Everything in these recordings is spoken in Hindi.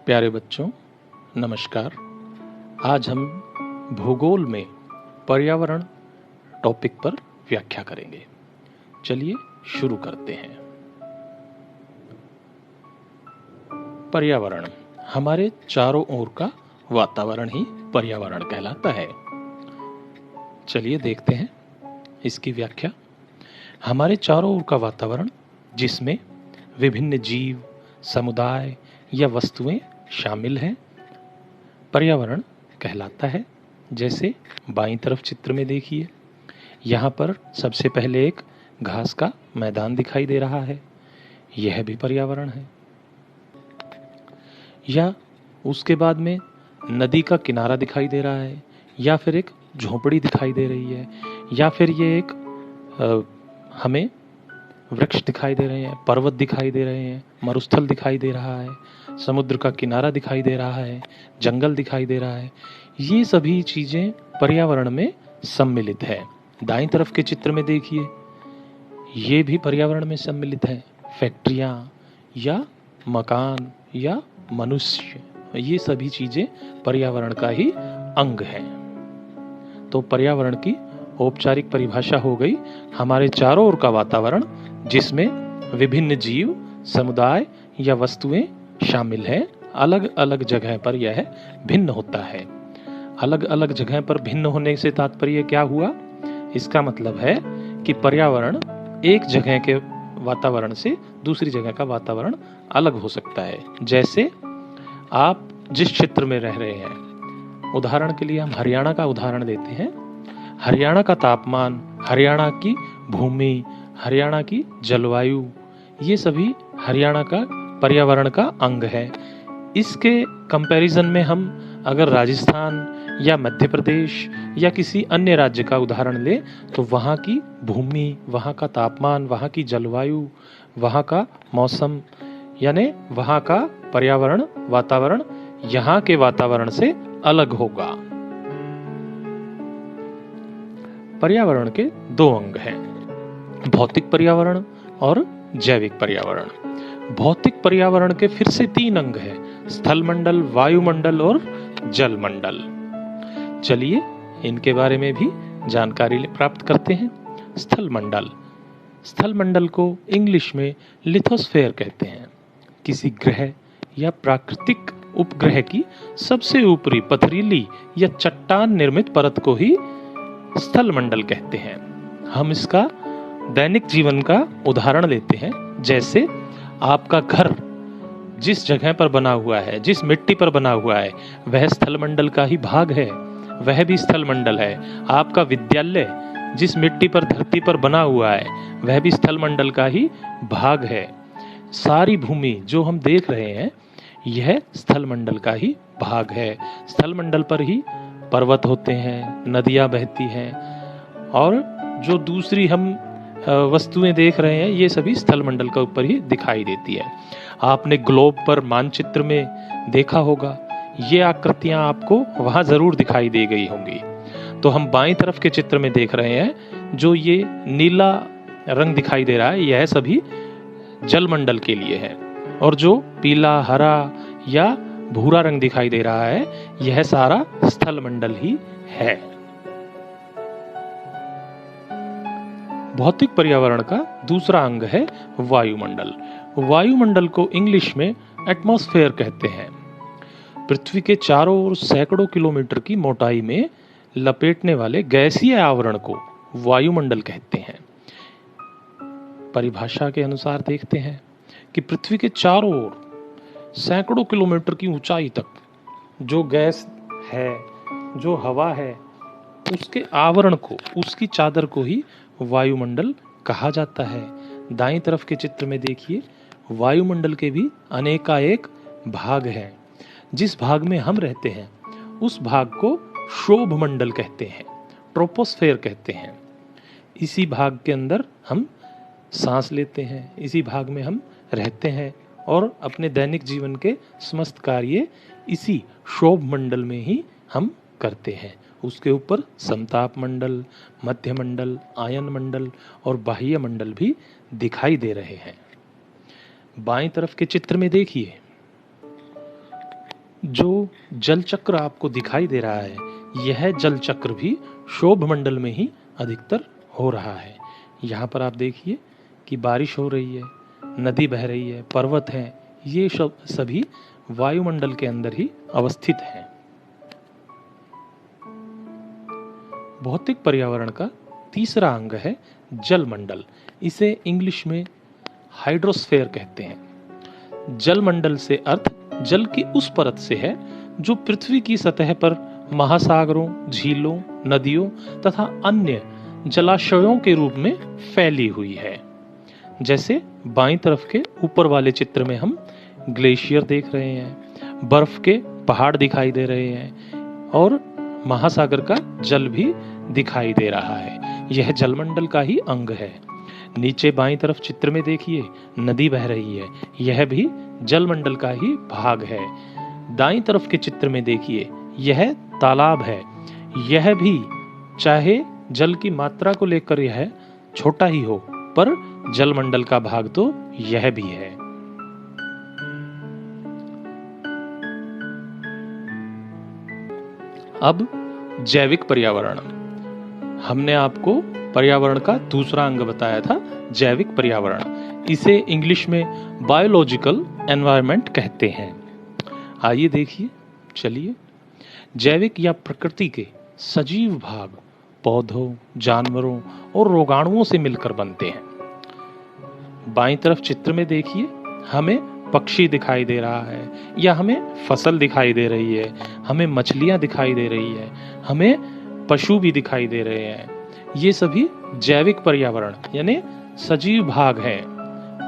प्यारे बच्चों, नमस्कार। आज हम भूगोल में पर्यावरण टॉपिक पर व्याख्या करेंगे। चलिए शुरू करते हैं। पर्यावरण हमारे चारों ओर का वातावरण ही पर्यावरण कहलाता है। चलिए देखते हैं इसकी व्याख्या। हमारे चारों ओर का वातावरण जिसमें विभिन्न जीव, समुदाय या वस्तुएं शामिल हैं, पर्यावरण कहलाता है। जैसे बाईं तरफ चित्र में देखिए, यहाँ पर सबसे पहले एक घास का मैदान दिखाई दे रहा है, यह भी पर्यावरण है। या उसके बाद में नदी का किनारा दिखाई दे रहा है, या फिर एक झोपड़ी दिखाई दे रही है, या फिर ये एक हमें वृक्ष दिखाई दे रहे हैं, पर्वत दिखाई दे रहे हैं, मरुस्थल दिखाई दे रहा है, समुद्र का किनारा दिखाई दे रहा है, जंगल दिखाई दे रहा है। ये सभी चीजें पर्यावरण में सम्मिलित है। दाईं तरफ के चित्र में देखिए, ये भी पर्यावरण में सम्मिलित है। फैक्ट्रियां या मकान या मनुष्य, ये सभी चीजें पर्यावरण का ही अंग हैं। तो पर्यावरण की औपचारिक परिभाषा हो गई हमारे चारों ओर का वातावरण जिसमें विभिन्न जीव, समुदाय या वस्तुएं शामिल हैं। अलग अलग जगह पर यह भिन्न होता है। अलग अलग जगह पर भिन्न होने से तात्पर्य क्या हुआ? इसका मतलब है कि पर्यावरण एक जगह के वातावरण से दूसरी जगह का वातावरण अलग हो सकता है। जैसे आप जिस क्षेत्र में रह रहे हैं, उदाहरण के लिए हम हरियाणा का उदाहरण देते हैं। हरियाणा का तापमान, हरियाणा की भूमि, हरियाणा की जलवायु, ये सभी हरियाणा का पर्यावरण का अंग है। इसके कंपैरिजन में हम अगर राजस्थान या मध्य प्रदेश या किसी अन्य राज्य का उदाहरण लें तो वहाँ की भूमि, वहाँ का तापमान, वहाँ की जलवायु, वहाँ का मौसम, यानी वहाँ का पर्यावरण, वातावरण यहाँ के वातावरण से अलग होगा। पर्यावरण के दो अंग हैं, भौतिक पर्यावरण और जैविक पर्यावरण। भौतिक पर्यावरण के फिर से तीन अंग हैं, स्थलमंडल, वायुमंडल और जलमंडल। चलिए इनके बारे में भी जानकारी प्राप्त करते हैं। स्थलमंडल, स्थलमंडल को इंग्लिश में लिथोस्फेयर कहते हैं। किसी ग्रह या प्राकृतिक उपग्रह की सबसे ऊपरी पथरीली या चट्टान निर्मित परत को ही स्थलमंडल कहते हैं। हम इसका दैनिक जीवन का उदाहरण लेते हैं। जैसे आपका घर जिस जगह पर बना हुआ है, जिस मिट्टी पर बना हुआ है, वह स्थलमंडल का ही भाग है, वह भी स्थलमंडल है। आपका विद्यालय जिस मिट्टी पर, धरती पर बना हुआ है, वह भी स्थलमंडल का ही भाग है। सारी भूमि जो हम देख रहे हैं, यह स्थलमंडल का ही भाग है। स्थलमंडल पर ही पर्वत होते हैं, नदियां बहती हैं, और जो दूसरी हम वस्तुएं देख रहे हैं, ये सभी स्थलमंडल के ऊपर ही दिखाई देती है। आपने ग्लोब पर मानचित्र में देखा होगा, ये आकृतियां आपको वहां जरूर दिखाई दे गई होंगी। तो हम बाईं तरफ के चित्र में देख रहे हैं, जो ये नीला रंग दिखाई दे रहा है, यह सभी जलमंडल के लिए है, और जो पीला, हरा या भूरा रंग दिखाई दे रहा है, यह सारा स्थलमंडल ही है। भौतिक पर्यावरण का दूसरा अंग है वायुमंडल। वायुमंडल को इंग्लिश में एटमॉस्फेयर कहते हैं। पृथ्वी के चारों ओर सैकड़ों किलोमीटर की मोटाई में लपेटने वाले गैसीय आवरण को वायुमंडल कहते हैं। परिभाषा के अनुसार देखते हैं कि पृथ्वी के चारों ओर सैकड़ों किलोमीटर की ऊंचाई तक जो गैस है, जो हवा है, उसके आवरण को, उसकी चादर को ही वायुमंडल कहा जाता है। दाईं तरफ के चित्र में देखिए, वायुमंडल के भी अनेकानेक भाग हैं। जिस भाग में हम रहते हैं, उस भाग को क्षोभ मंडल कहते हैं, ट्रोपोस्फेयर कहते हैं। इसी भाग के अंदर हम सांस लेते हैं, इसी भाग में हम रहते हैं, और अपने दैनिक जीवन के समस्त कार्य इसी क्षोभ मंडल में ही हम करते हैं। उसके ऊपर समताप मंडल, मध्य मंडल, आयन मंडल और बाह्य मंडल भी दिखाई दे रहे हैं। बाईं तरफ के चित्र में देखिए, जो जल चक्र आपको दिखाई दे रहा है, यह जल चक्र भी क्षोभ मंडल में ही अधिकतर हो रहा है। यहाँ पर आप देखिए कि बारिश हो रही है, नदी बह रही है, पर्वत हैं, ये सभी वायुमंडल के अंदर ही अवस्थित हैं। भौतिक पर्यावरण का तीसरा अंग है जलमंडल। इसे इंग्लिश में हाइड्रोस्फेयर कहते हैं। जलमंडल से अर्थ जल की उस परत से है जो पृथ्वी की सतह पर महासागरों, झीलों, नदियों तथा अन्य जलाशयों के रूप में फैली हुई है। जैसे बाईं तरफ के ऊपर वाले चित्र में हम ग्लेशियर देख रहे हैं, बर्फ के पहाड़ दिखाई दे रहे हैं और महासागर का जल भी दिखाई दे रहा है। यह जलमंडल का ही अंग है। नीचे बाईं तरफ चित्र में देखिए नदी बह रही है, यह भी जलमंडल का ही भाग है। दाईं तरफ के चित्र में देखिए यह तालाब है, यह भी चाहे जल की मात्रा को लेकर यह छोटा ही हो, पर जलमंडल का भाग तो यह भी है। अब जैविक पर्यावरण। हमने आपको पर्यावरण का दूसरा अंग बताया था, जैविक पर्यावरण। इसे इंग्लिश में बायोलॉजिकल एनवायरनमेंट कहते हैं। आइए देखिए, चलिए। जैविक या प्रकृति के सजीव भाग पौधों, जानवरों और रोगाणुओं से मिलकर बनते हैं। बाईं तरफ चित्र में देखिए हमें पक्षी दिखाई दे रहा है, या हमें फसल दिखाई दे रही है, हमें मछलियां दिखाई दे रही है, हमें पशु भी दिखाई दे रहे हैं। ये सभी जैविक पर्यावरण यानी सजीव भाग हैं,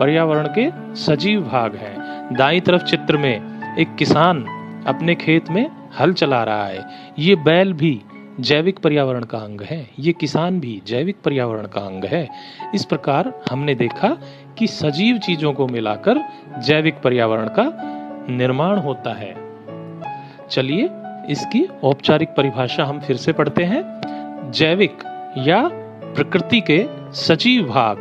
पर्यावरण के सजीव भाग हैं। दाईं तरफ चित्र में एक किसान अपने खेत में हल चला रहा है, ये बैल भी जैविक पर्यावरण का अंग है, ये किसान भी जैविक पर्यावरण का अंग है। इस प्रकार हमने देखा कि सजीव चीजों को मिलाकर जैविक पर्यावरण का निर्माण होता है। चलिए इसकी औपचारिक परिभाषा हम फिर से पढ़ते हैं। जैविक या प्रकृति के सजीव भाग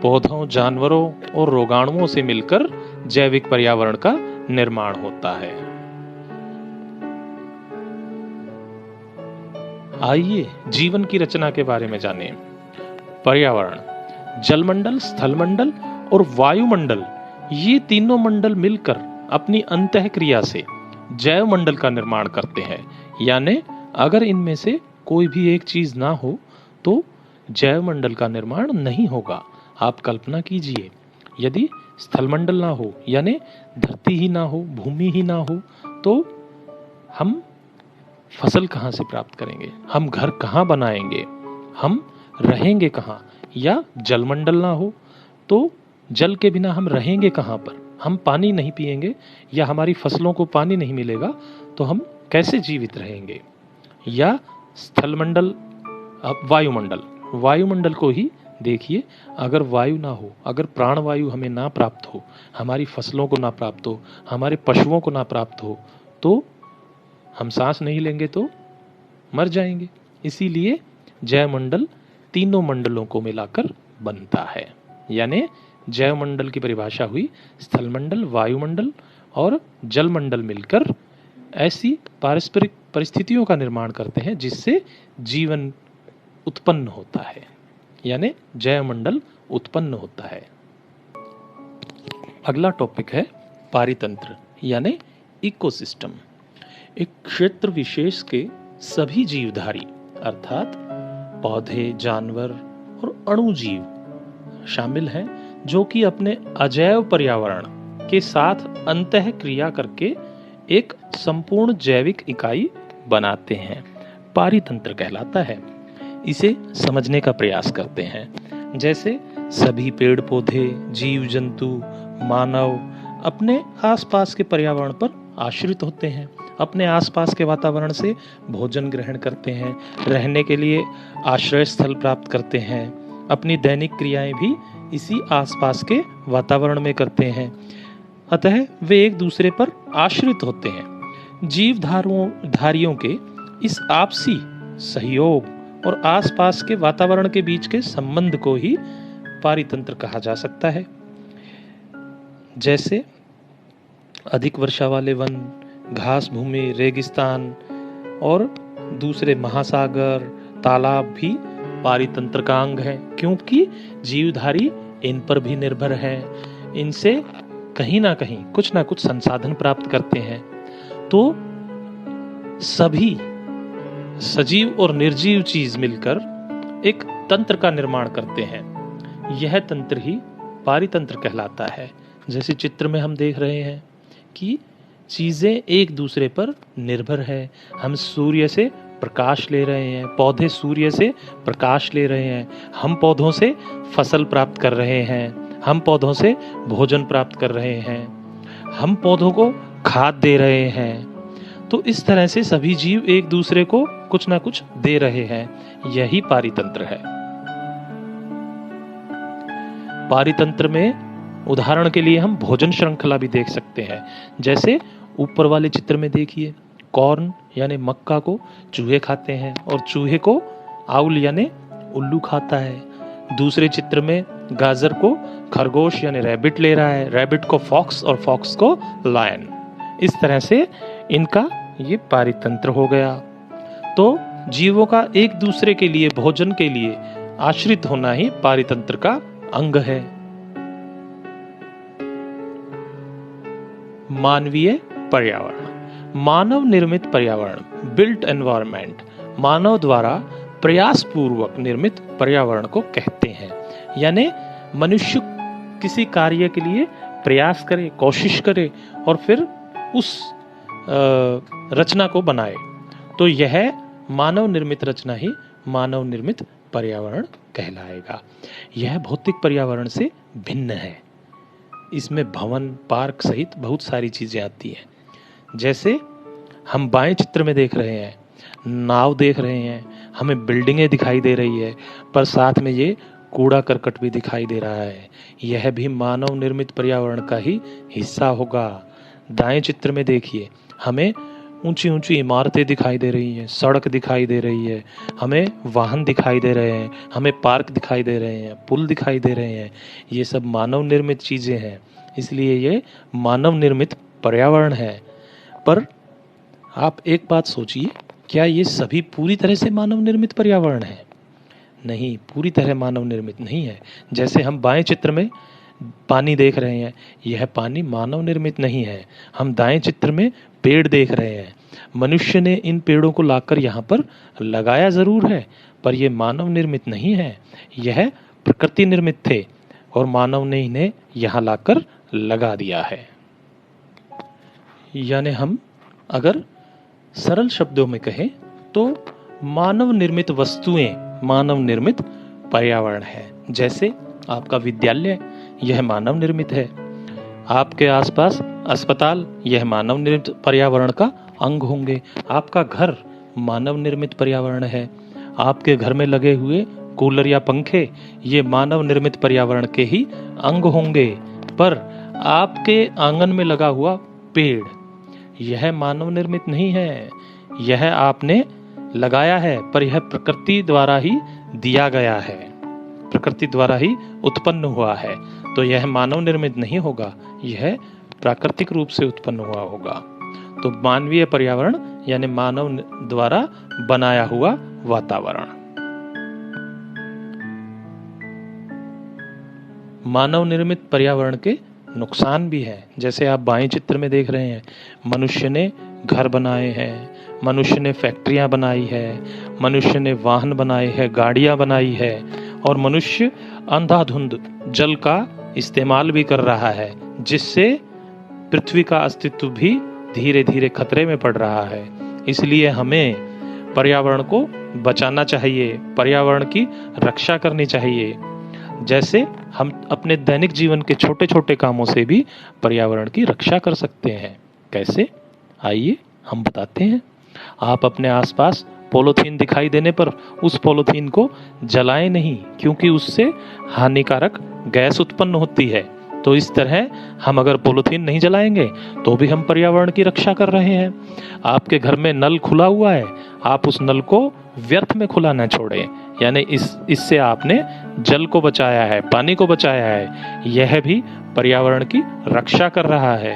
पौधों, जानवरों और रोगाणुओं से मिलकर जैविक पर्यावरण का निर्माण होता है। आइए जीवन की रचना के बारे में जानें। पर्यावरण, जलमंडल, स्थलमंडल और वायुमंडल, ये तीनों मंडल मिलकर अपनी अंतःक्रिया से जैव मंडल का निर्माण करते हैं। यानी अगर इनमें से कोई भी एक चीज ना हो तो जैव मंडल का निर्माण नहीं होगा। आप कल्पना कीजिए, यदि स्थलमंडल ना हो यानी धरती ही ना हो, भूमि ही ना हो, तो हम फसल कहाँ से प्राप्त करेंगे, हम घर कहाँ बनाएंगे, हम रहेंगे कहाँ? या जलमंडल ना हो तो जल के बिना हम रहेंगे कहाँ पर? हम पानी नहीं पिएंगे या हमारी फसलों को पानी नहीं मिलेगा तो हम कैसे जीवित रहेंगे? या स्थलमंडल, अब वायुमंडल को ही देखिए, अगर वायु ना हो, अगर प्राणवायु हमें ना प्राप्त हो, हमारी फसलों को ना प्राप्त हो, हमारे पशुओं को ना प्राप्त हो, तो हम सांस नहीं लेंगे तो मर जाएंगे। इसीलिए जैवमंडल तीनों मंडलों को मिलाकर बनता है। यानी जैवमंडल की परिभाषा हुई स्थलमंडल, वायुमंडल और जलमंडल मिलकर ऐसी पारस्परिक परिस्थितियों का निर्माण करते हैं जिससे जीवन उत्पन्न होता है, यानी जैवमंडल उत्पन्न होता है। अगला टॉपिक है पारितंत्र यानी इकोसिस्टम। एक क्षेत्र विशेष के सभी जीवधारी अर्थात पौधे, जानवर और अणुजीव शामिल हैं जो कि अपने अजैव पर्यावरण के साथ अंतःक्रिया करके एक संपूर्ण जैविक इकाई बनाते हैं, पारितंत्र कहलाता है। इसे समझने का प्रयास करते हैं। जैसे सभी पेड़ पौधे, जीव जंतु, मानव अपने आसपास के पर्यावरण पर आश्रित होते हैं, अपने आसपास के वातावरण से भोजन ग्रहण करते हैं, रहने के लिए आश्रय स्थल प्राप्त करते हैं, अपनी दैनिक क्रियाएं भी इसी आसपास के वातावरण में करते हैं। अतः वे एक दूसरे पर आश्रित होते हैं। जीवधारियों के इस आपसी सहयोग और आसपास के वातावरण के बीच के संबंध को ही पारितंत्र कहा जा सकता है। जैसे अधिक वर्षा वाले वन, घास भूमि, रेगिस्तान और दूसरे महासागर, तालाब भी पारितंत्र का अंग है, क्योंकि जीवधारी इन पर भी निर्भर है। इनसे कहीं ना कहीं कुछ ना कुछ संसाधन प्राप्त करते हैं। तो सभी सजीव और निर्जीव चीज मिलकर एक तंत्र का निर्माण करते हैं। यह तंत्र ही पारितंत्र कहलाता है। जैसे चित्र में हम देख रहे हैं कि चीजें एक दूसरे पर निर्भर है। हम सूर्य से प्रकाश ले रहे हैं, पौधे सूर्य से प्रकाश ले रहे हैं, हम पौधों से फसल प्राप्त कर रहे हैं, हम पौधों से भोजन प्राप्त कर रहे हैं, हम पौधों को खाद दे रहे हैं। तो इस तरह से सभी जीव एक दूसरे को कुछ ना कुछ दे रहे हैं। यही पारितंत्र है। पारितंत्र में उदाहरण के लिए हम भोजन श्रृंखला भी देख सकते हैं। जैसे ऊपर वाले चित्र में देखिए, कॉर्न यानी मक्का को चूहे खाते हैं और चूहे को आउल यानी उल्लू खाता है। दूसरे चित्र में गाजर को खरगोश यानी रैबिट ले रहा है, रैबिट को फॉक्स और फॉक्स को लायन। इस तरह से इनका ये पारितंत्र हो गया। तो जीवों का एक दूसरे के लिए, भोजन के लिए आश्रित होना ही पारितंत्र का अंग है। मानवीय पर्यावरण, मानव निर्मित पर्यावरण, बिल्ट एनवायरनमेंट, मानव द्वारा प्रयास पूर्वक निर्मित पर्यावरण को कहते हैं। यानी मनुष्य किसी कार्य के लिए प्रयास करे, कोशिश करे और फिर उस रचना को बनाए, तो यह मानव निर्मित रचना ही मानव निर्मित पर्यावरण कहलाएगा। यह भौतिक पर्यावरण से भिन्न है। इसमें भवन, पार्क सहित बहुत सारी चीजें आती हैं। जैसे हम बाएं चित्र में देख रहे हैं, नाव देख रहे हैं, हमें बिल्डिंगें दिखाई दे रही है, पर साथ में ये कूड़ा करकट भी दिखाई दे रहा है। यह भी मानव निर्मित पर्यावरण का ही हिस्सा होगा। दाएं चित्र में देखिए, हमें ऊंची ऊंची इमारतें दिखाई दे रही हैं, सड़क दिखाई दे रही है, हमें वाहन दिखाई दे रहे हैं, हमें पार्क दिखाई दे रहे हैं, पुल दिखाई दे रहे हैं। ये सब मानव निर्मित चीजें हैं, इसलिए ये मानव निर्मित पर्यावरण है। पर आप एक बात सोचिए, क्या ये सभी पूरी तरह से मानव निर्मित पर्यावरण है? नहीं, पूरी तरह मानव निर्मित नहीं है। जैसे हम बाएं चित्र में पानी देख रहे हैं, यह पानी मानव निर्मित नहीं है। हम दाएं चित्र में पेड़ देख रहे हैं, मनुष्य ने इन पेड़ों को लाकर यहाँ पर लगाया जरूर है, पर यह मानव निर्मित नहीं है। यह प्रकृति निर्मित थे और मानव ने इन्हें यहाँ लाकर लगा दिया है। यानी हम अगर सरल शब्दों में कहें तो मानव निर्मित वस्तुएं मानव निर्मित पर्यावरण है। जैसे आपका विद्यालय, यह मानव निर्मित है। आपके आसपास अस्पताल, यह मानव निर्मित पर्यावरण का अंग होंगे। आपका घर मानव निर्मित पर्यावरण है। आपके घर में लगे हुए कूलर या पंखे, ये मानव निर्मित पर्यावरण के ही अंग होंगे। पर आपके आंगन में लगा हुआ पेड़, यह मानव निर्मित नहीं है। यह आपने लगाया है, पर यह प्रकृति द्वारा ही दिया गया है, प्रकृति द्वारा ही उत्पन्न हुआ है। तो यह मानव निर्मित नहीं होगा, यह प्राकृतिक रूप से उत्पन्न हुआ होगा। तो मानवीय पर्यावरण यानी मानव द्वारा बनाया हुआ वातावरण। मानव निर्मित पर्यावरण के नुकसान भी है। जैसे आप बाएं चित्र में देख रहे हैं, मनुष्य ने घर बनाए हैं, मनुष्य ने फैक्ट्रियां बनाई है, मनुष्य ने वाहन बनाए हैं, गाड़ियां बनाई है, और मनुष्य अंधाधुंध जल का इस्तेमाल भी कर रहा है, जिससे पृथ्वी का अस्तित्व भी धीरे धीरे खतरे में पड़ रहा है। इसलिए हमें पर्यावरण को बचाना चाहिए, पर्यावरण की रक्षा करनी चाहिए। जैसे हम अपने दैनिक जीवन के छोटे छोटे कामों से भी पर्यावरण की रक्षा कर सकते हैं। कैसे? आइए हम बताते हैं। आप अपने आसपास पॉलीथीन दिखाई देने पर उस पॉलीथीन को जलाएं नहीं, क्योंकि उससे हानिकारक गैस उत्पन्न होती है। तो इस तरह हम अगर पॉलीथीन नहीं जलाएंगे तो भी हम पर्यावरण की रक्षा कर रहे हैं। आपके घर में नल खुला हुआ है, आप उस नल को व्यर्थ में खुला न छोड़ें, यानी इससे आपने जल को बचाया है, पानी को बचाया है। यह भी पर्यावरण की रक्षा कर रहा है।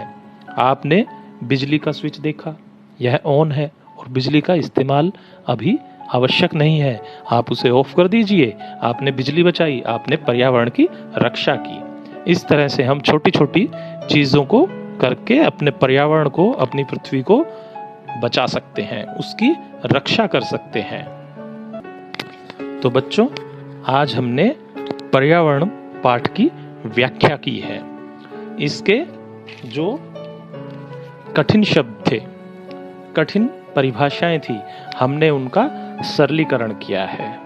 आपने बिजली का स्विच देखा, यह ऑन है और बिजली का इस्तेमाल अभी आवश्यक नहीं है, आप उसे ऑफ कर दीजिए। आपने बिजली बचाई, आपने पर्यावरण की रक्षा की। इस तरह से हम छोटी छोटी चीज़ों को करके अपने पर्यावरण को, अपनी पृथ्वी को बचा सकते हैं, उसकी रक्षा कर सकते हैं। तो बच्चों, आज हमने पर्यावरण पाठ की व्याख्या की है। इसके जो कठिन शब्द थे, कठिन परिभाषाएं थी, हमने उनका सरलीकरण किया है।